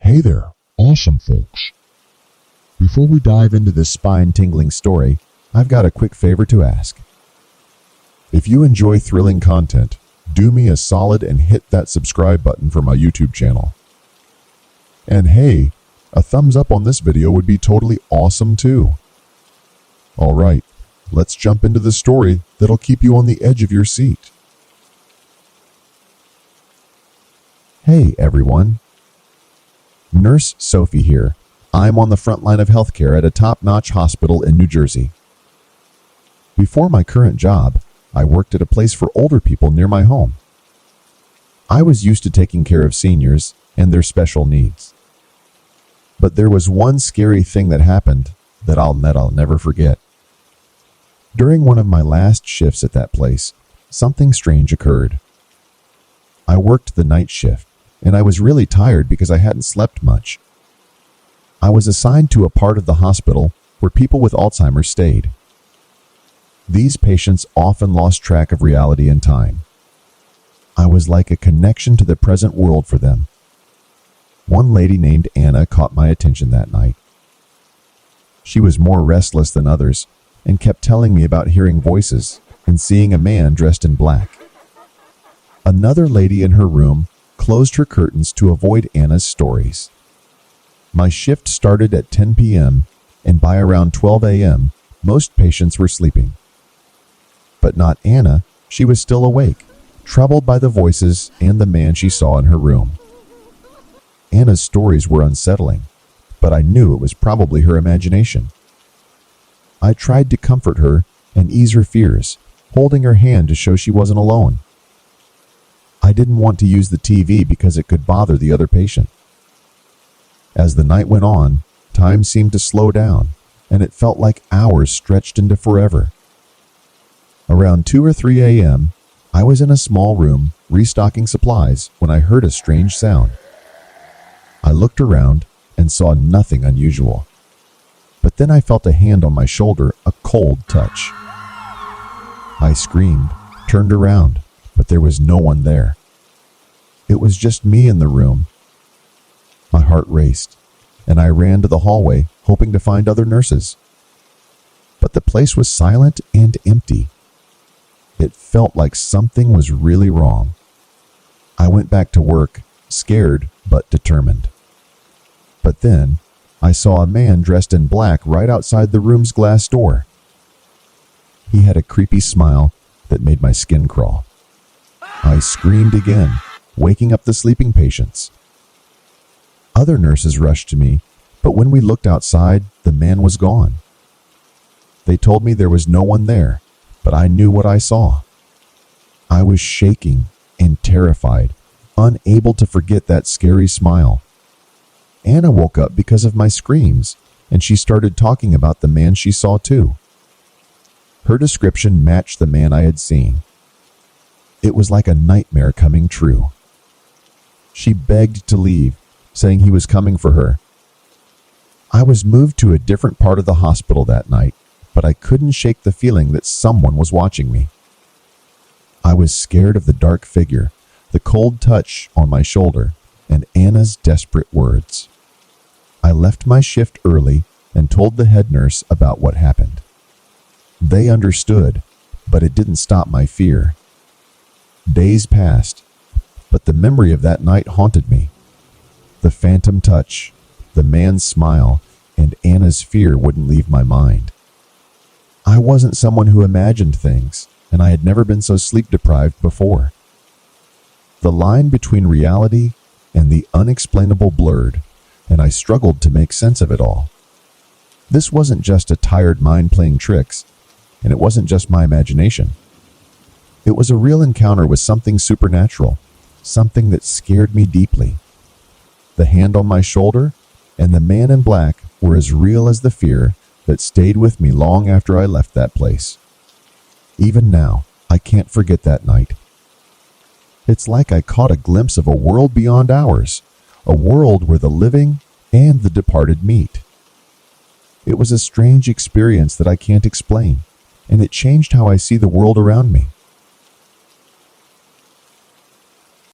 Hey there, awesome folks. Before we dive into this spine-tingling story, I've got a quick favor to ask. If you enjoy thrilling content, do me a solid and hit that subscribe button for my YouTube channel. And hey, a thumbs up on this video would be totally awesome too. Alright, let's jump into the story that'll keep you on the edge of your seat. Hey everyone. Nurse Sophie here. I'm on the front line of healthcare at a top-notch hospital in New Jersey. Before my current job, I worked at a place for older people near my home. I was used to taking care of seniors and their special needs. But there was one scary thing that happened that I'll never forget. During one of my last shifts at that place, something strange occurred. I worked the night shift, and I was really tired because I hadn't slept much. I was assigned to a part of the hospital where people with Alzheimer's stayed. These patients often lost track of reality and time. I was like a connection to the present world for them. One lady named Anna caught my attention that night. She was more restless than others and kept telling me about hearing voices and seeing a man dressed in black. Another lady in her room closed her curtains to avoid Anna's stories. My shift started at 10 p.m., and by around 12 a.m., most patients were sleeping. But not Anna. She was still awake, troubled by the voices and the man she saw in her room. Anna's stories were unsettling, but I knew it was probably her imagination. I tried to comfort her and ease her fears, holding her hand to show she wasn't alone. I didn't want to use the TV because it could bother the other patient. As the night went on, time seemed to slow down, and it felt like hours stretched into forever. Around 2 or 3 a.m., I was in a small room restocking supplies when I heard a strange sound. I looked around and saw nothing unusual. But then I felt a hand on my shoulder, a cold touch. I screamed, turned around, but there was no one there. It was just me in the room. My heart raced, and I ran to the hallway, hoping to find other nurses. But the place was silent and empty. It felt like something was really wrong. I went back to work, scared but determined. But then, I saw a man dressed in black right outside the room's glass door. He had a creepy smile that made my skin crawl. I screamed again, waking up the sleeping patients. Other nurses rushed to me, but when we looked outside, the man was gone. They told me there was no one there, but I knew what I saw. I was shaking and terrified, unable to forget that scary smile. Anna woke up because of my screams, and she started talking about the man she saw too. Her description matched the man I had seen. It was like a nightmare coming true. She begged to leave, saying he was coming for her. I was moved to a different part of the hospital that night, but I couldn't shake the feeling that someone was watching me. I was scared of the dark figure, the cold touch on my shoulder, and Anna's desperate words. I left my shift early and told the head nurse about what happened. They understood, but it didn't stop my fear. Days passed, but the memory of that night haunted me. The phantom touch, the man's smile, and Anna's fear wouldn't leave my mind. I wasn't someone who imagined things, and I had never been so sleep-deprived before. The line between reality and the unexplainable blurred, and I struggled to make sense of it all. This wasn't just a tired mind playing tricks, and it wasn't just my imagination. It was a real encounter with something supernatural, something that scared me deeply. The hand on my shoulder and the man in black were as real as the fear that stayed with me long after I left that place. Even now, I can't forget that night. It's like I caught a glimpse of a world beyond ours, a world where the living and the departed meet. It was a strange experience that I can't explain, and it changed how I see the world around me.